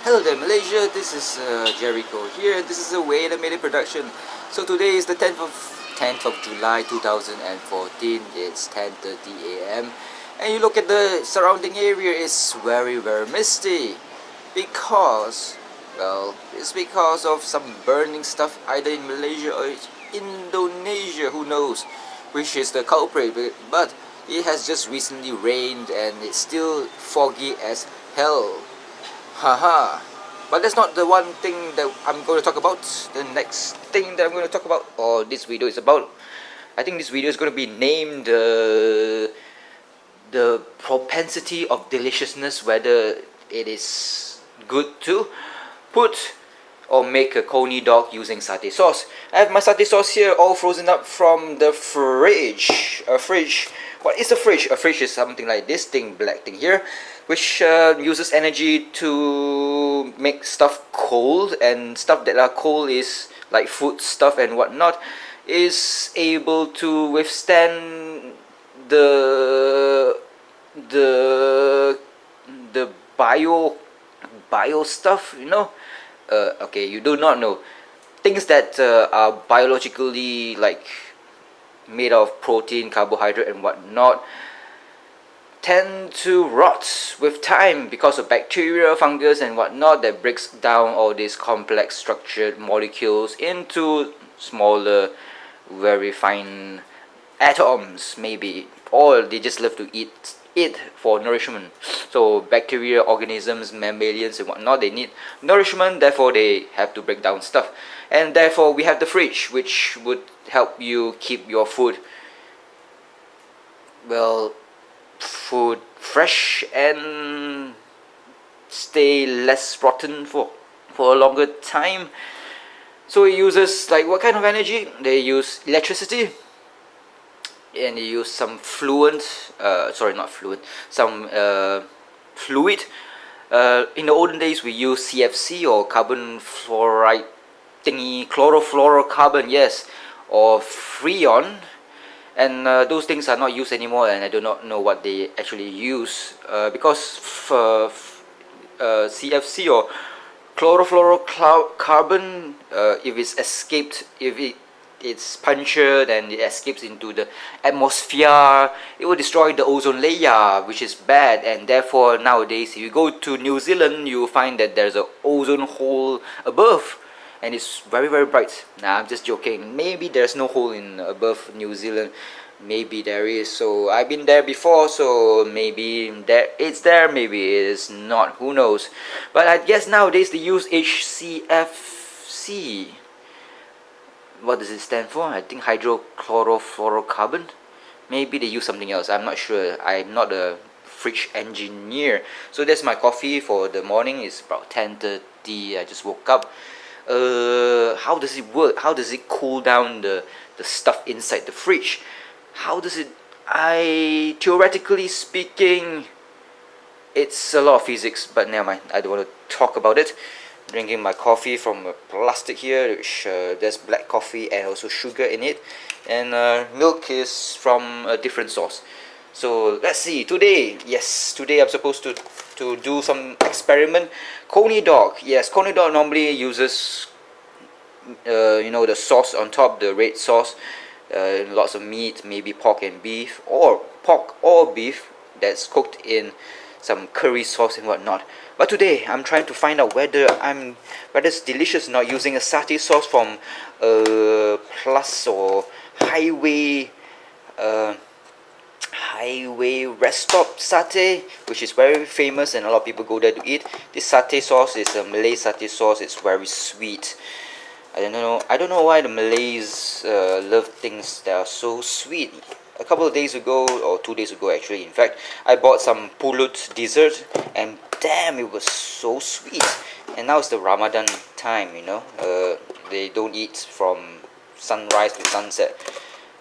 Hello there Malaysia, this is Gerryko here. This is a way to made production. So today is the 10th of July 2014. It's 10:30 a.m. and you look at the surrounding area, it's very misty because, well, it's because of some burning stuff either in Malaysia or Indonesia, who knows which is the culprit, but it has just recently rained and it's still foggy as hell. Haha. But that's not the one thing that I'm going to talk about. The next thing that I'm going to talk about, or this video is about, I think this video is going to be named the propensity of deliciousness, whether it is good to put or make a Coney dog using satay sauce. I have my satay sauce here all frozen up from the fridge. A fridge. What is a fridge? A fridge is something like this thing, black thing here, which uses energy to make stuff cold, and stuff that are cold is like food stuff and whatnot is able to withstand the bio stuff, you know. Okay, you do not know things that are biologically like made of protein, carbohydrate and whatnot tend to rot with time because of bacteria, fungus and whatnot that breaks down all these complex structured molecules into smaller, very fine atoms maybe, or they just love to eat it for nourishment. So bacteria, organisms, mammalians and whatnot, they need nourishment, therefore they have to break down stuff, and therefore we have the fridge, which would help you keep your food, well, food fresh and stay less rotten for a longer time. So it uses like what kind of energy? They use electricity, and they use some fluid. Fluid. In the olden days, we use CFC or carbon fluoride thingy, chlorofluorocarbon, yes, or freon, and those things are not used anymore, and I do not know what they actually use because CFC or chlorofluorocarbon, if it's punctured and it escapes into the atmosphere, it will destroy the ozone layer, which is bad, and therefore nowadays if you go to New Zealand, you will find that there's an ozone hole above, and it's very bright. Nah, I'm just joking. Maybe there's no hole in above New Zealand. Maybe there is. So I've been there before, so maybe it's there, maybe it is not. Who knows? But I guess nowadays they use HCFC. What does it stand for? I think hydrochlorofluorocarbon. Maybe they use something else. I'm not sure. I'm not a fridge engineer. So that's my coffee for the morning. It's about 10:30. I just woke up. How does it work? How does it cool down the stuff inside the fridge? How does it? Theoretically speaking, it's a lot of physics, but never mind. I don't want to talk about it. Drinking my coffee from a plastic here, which there's black coffee and also sugar in it, and milk is from a different source. So let's see. Today I'm supposed to do some experiment. Coney dog. Yes, Coney dog normally uses the sauce on top, the red sauce, lots of meat, maybe pork and beef, or pork or beef that's cooked in some curry sauce and whatnot. But today I'm trying to find out whether it's delicious not using a satay sauce from Plus or Highway rest stop satay, which is very famous and a lot of people go there to eat. This satay sauce is a Malay satay sauce. It's very sweet. I don't know why the Malays love things that are so sweet. A couple of days ago, or 2 days ago actually, in fact, I bought some pulut dessert, and damn, it was so sweet. And now it's the Ramadan time, they don't eat from sunrise to sunset.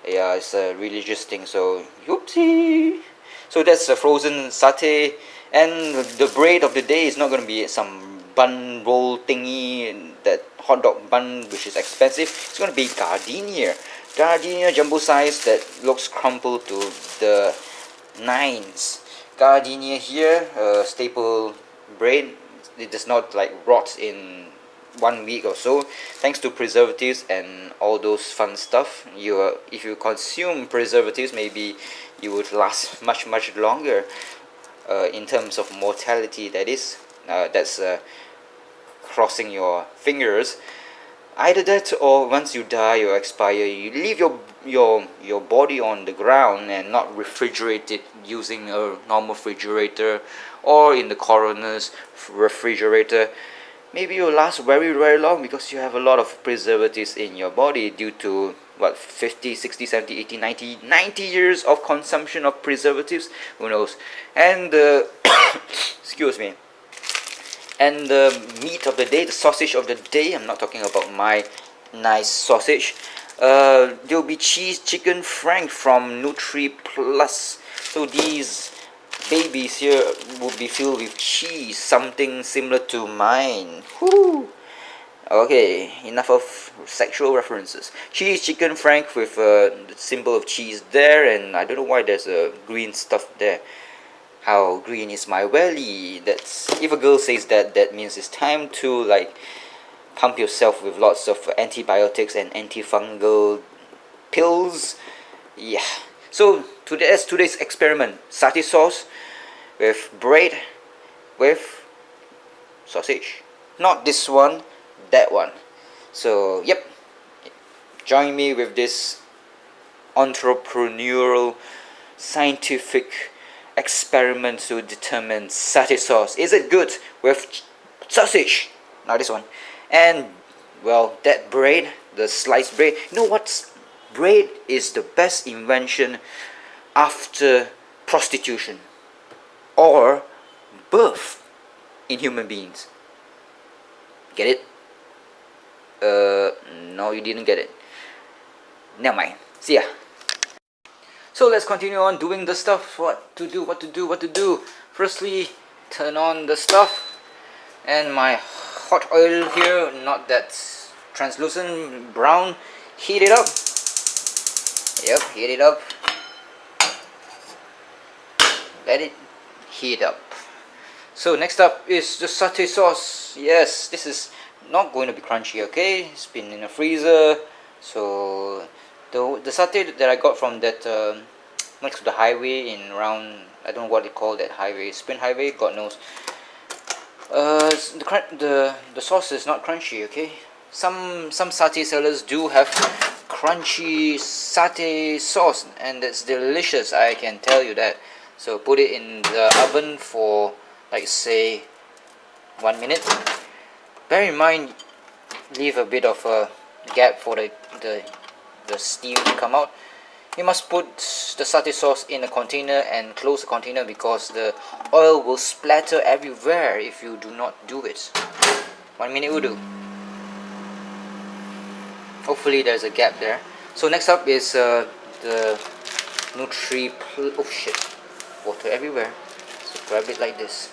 Yeah, it's a religious thing, so whoopsie. So that's a frozen satay, and the bread of the day is not going to be some bun roll thingy, that hot dog bun, which is expensive. It's going to be gardenia jumbo size that looks crumpled to the nines. Gardenia here, staple bread, it does not like rot in 1 week or so, thanks to preservatives and all those fun stuff. If you consume preservatives, maybe you would last much longer, in terms of mortality, that is. That's crossing your fingers. Either that, or once you die or expire, you leave your body on the ground and not refrigerate it using a normal refrigerator or in the coroner's refrigerator. Maybe you'll last very long because you have a lot of preservatives in your body due to what, 50, 60, 70, 80, 90 years of consumption of preservatives. Who knows? And excuse me. And the meat of the day, the sausage of the day, I'm not talking about my nice sausage. There'll be cheese chicken frank from Nutri Plus. So these babies here will be filled with cheese, something similar to mine. Woo! Okay, enough of sexual references. Cheese chicken frank with the symbol of cheese there, and I don't know why there's a green stuff there. How green is my belly? That's, if a girl says that, that means it's time to like pump yourself with lots of antibiotics and antifungal pills. Yeah. So today's experiment: satay sauce with bread with sausage. Not this one, that one. So yep. Join me with this entrepreneurial, scientific experiment to determine satay sauce. Is it good with sausage? Now this one. And well, that bread, the sliced bread. You know what? Bread is the best invention after prostitution or birth in human beings. Get it? No, you didn't get it. Never mind. See ya. So let's continue on doing the stuff. What to do. Firstly, turn on the stuff. And my hot oil here, not that translucent brown. Heat it up. Yep, heat it up. Let it heat up. So next up is the satay sauce. Yes, this is not going to be crunchy, okay? It's been in the freezer. So the satay that I got from that next to the highway in around, I don't know what they call that highway, Spring Highway, God knows. The sauce is not crunchy, okay? Some satay sellers do have crunchy satay sauce, and that's delicious, I can tell you that. So put it in the oven for like say 1 minute. Bear in mind, leave a bit of a gap for the steam to come out. You must put the satay sauce in a container and close the container because the oil will splatter everywhere if you do not do it. 1 minute will do. Hopefully there's a gap there. So next up is the oh shit, water everywhere. So grab it like this.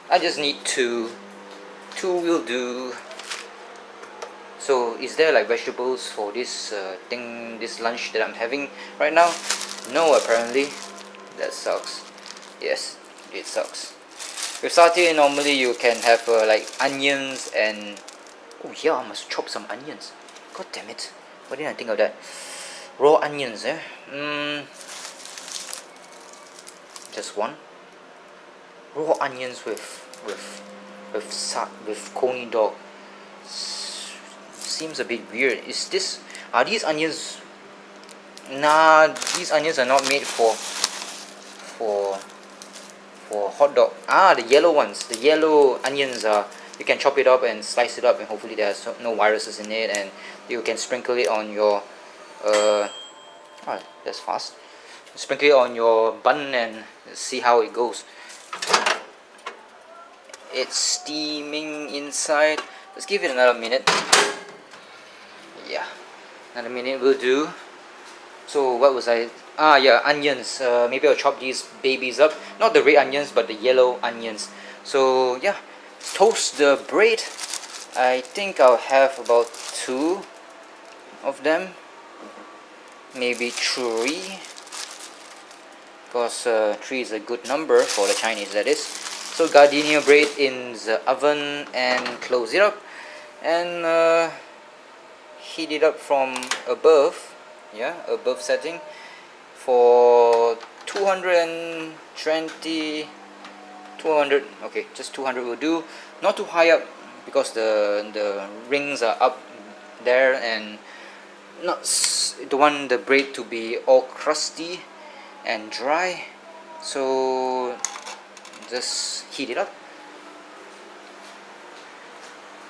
I just need two will do. So is there like vegetables for this this lunch that I'm having right now? No, apparently. That sucks. Yes, it sucks. With satay, normally you can have like onions and oh yeah, I must chop some onions. God damn it! Why didn't I think of that? Raw onions, eh? Just one. Raw onions with Coney dog. Seems a bit weird. Are these onions? Nah, these onions are not made for hot dog. The yellow ones, the yellow onions are, you can chop it up and slice it up, and hopefully there's no viruses in it, and you can sprinkle it on your that's fast. Sprinkle it on your bun and see how it goes. It's steaming inside. Let's give it another minute. Yeah, another minute will do. So what was I? Yeah, onions. Maybe I'll chop these babies up. Not the red onions, but the yellow onions. So yeah, toast the bread. I think I'll have about 2 of them. Maybe 3. Because 3 is a good number for the Chinese, that is. So So gardenia bread in the oven and close it up, and heat it up from above, yeah, above setting for 220, 200. Okay, just 200 will do. Not too high up because the rings are up there, and don't want the bread to be all crusty and dry. So just heat it up.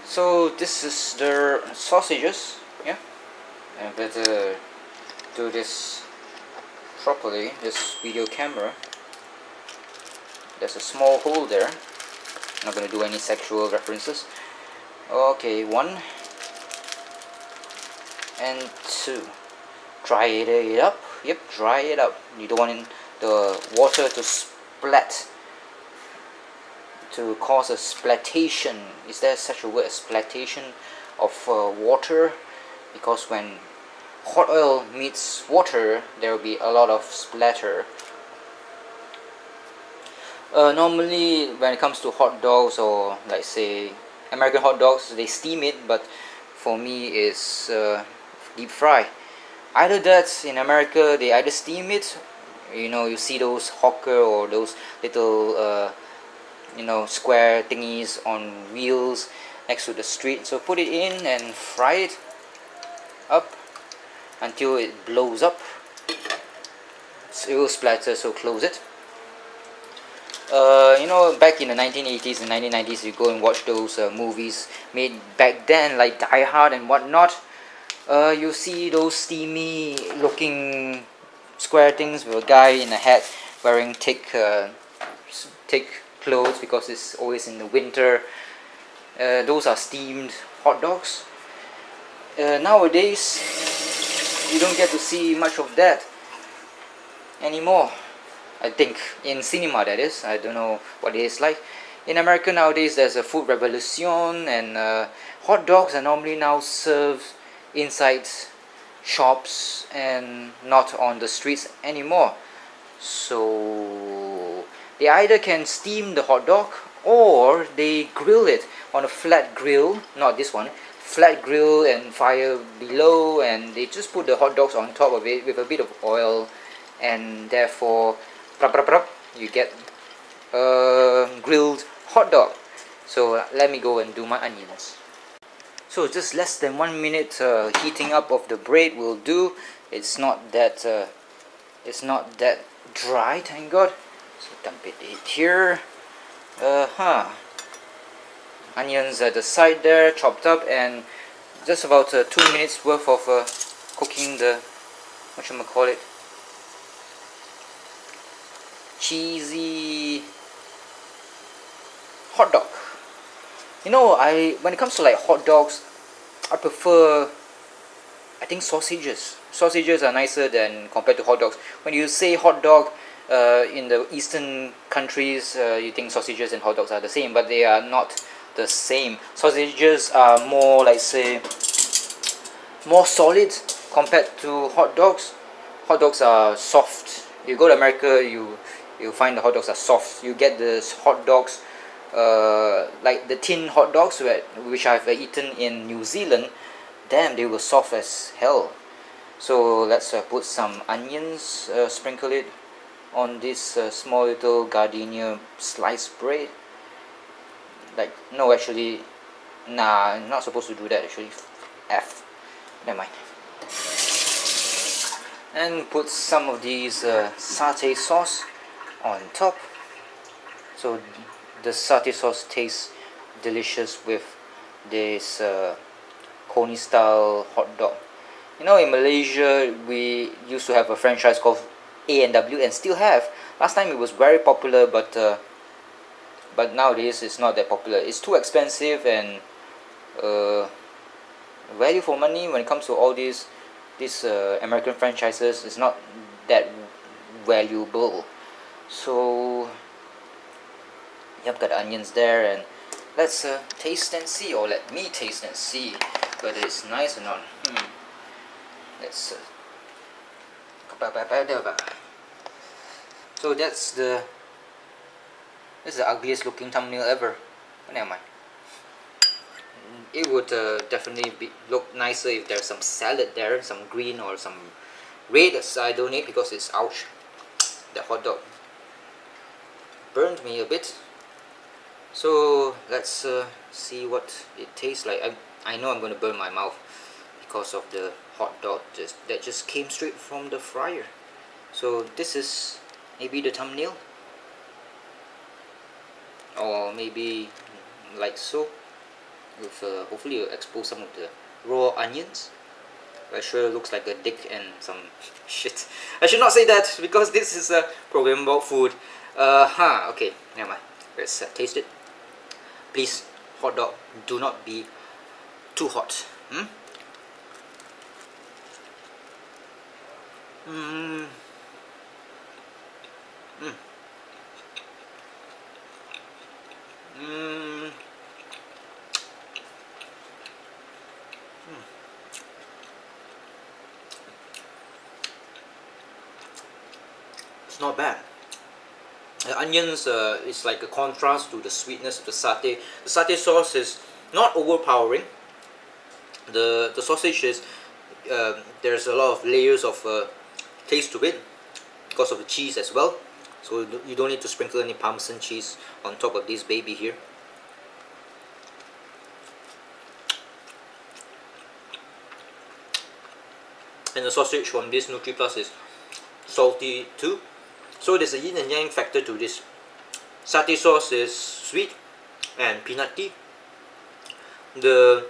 So this is the sausages, yeah. And better do this properly. This video camera. There's a small hole there. Not gonna do any sexual references. Okay, 1 and 2. Dry it up. Yep, dry it up. You don't want the water to splat, to cause a splattation. Is there such a word, splattation of water? Because when hot oil meets water, there will be a lot of splatter. Normally when it comes to hot dogs, or like say American hot dogs, they steam it, but for me it's deep fry. Either that, in America they either steam it, you see those hawker or those little square thingies on wheels next to the street, so put it in and fry it up until it blows up. So it will splatter, so close it. Back in the 1980s and 1990s, you go and watch those movies made back then, like Die Hard and whatnot. You see those steamy looking square things with a guy in a hat wearing thick clothes because it's always in the winter. Those are steamed hot dogs. Nowadays, you don't get to see much of that anymore. I think in cinema, that is. I don't know what it is like. In America nowadays, there's a food revolution, and hot dogs are normally now served inside shops and not on the streets anymore. So they either can steam the hot dog or they grill it on a flat grill, not this one, flat grill and fire below, and they just put the hot dogs on top of it with a bit of oil, and therefore you get a grilled hot dog. So let me go and do my onions. So just less than 1 minute heating up of the bread will do. It's not that dry, thank God. So dump it here. Onions at the side there, chopped up, and just about 2 minutes worth of cooking the whatchamacallit, cheesy hot dog. When it comes to like hot dogs, I prefer, I think, sausages. Sausages are nicer than compared to hot dogs. When you say hot dog in the eastern countries, you think sausages and hot dogs are the same, but they are not the same. Sausages are more, like say, more solid compared to hot dogs. Hot dogs are soft. You go to America, you'll find the hot dogs are soft. You get the hot dogs like the tin hot dogs which I've eaten in New Zealand. Damn, they were soft as hell. So let's put some onions, sprinkle it on this small little gardenia sliced bread. Like, no, actually, nah, I'm not supposed to do that actually. F, never mind. And put some of these satay sauce on top. So the satay sauce tastes delicious with this Coney style hot dog. In Malaysia, we used to have a franchise called A&W, and still have. Last time it was very popular, but nowadays it's not that popular. It's too expensive, and value for money when it comes to all these American franchises is not that valuable. So yep, got the onions there, and let's taste and see, or let me taste and see whether it's nice or not. Let's so that's the This is the ugliest looking thumbnail ever. But never mind. It would definitely look nicer if there's some salad there, some green or some red. I don't need because it's ouch. The hot dog burned me a bit. So let's see what it tastes like. I know I'm gonna burn my mouth because of the hot dog that just came straight from the fryer. So this is maybe the thumbnail, or maybe like so. With hopefully you'll expose some of the raw onions. It sure looks like a dick and some shit. I should not say that because this is a program about food. Okay, never mind. Let's taste it. Please, hot dog, do not be too hot. Hmm? Mm. Mm. Mm. It's not bad. The onions is like a contrast to the sweetness of the satay. The satay sauce is not overpowering. The sausage is there's a lot of layers of taste to it because of the cheese as well. So you don't need to sprinkle any Parmesan cheese on top of this baby here. And the sausage from this Nutri Plus is salty too. So there's a yin and yang factor to this. Satay sauce is sweet and peanutty. The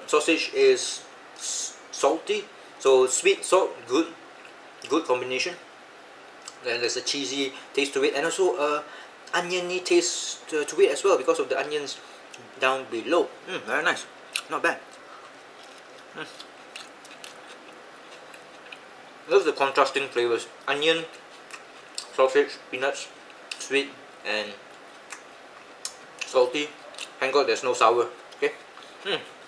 sausage is salty, so sweet, salt, good combination. Then there's a cheesy taste to it, and also oniony taste to it as well because of the onions down below. Very nice, not bad. Love the contrasting flavors: onion, sausage, peanuts, sweet and salty. Thank God there's no sour. Okay,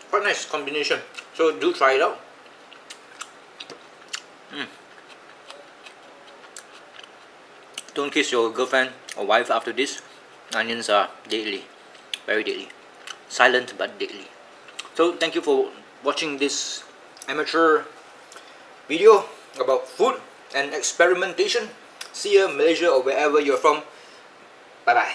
quite nice combination. So do try it out. Don't kiss your girlfriend or wife after this. Onions are deadly, very deadly, silent but deadly. So thank you for watching this amateur video about food and experimentation. See you in Malaysia or wherever you're from. Bye bye.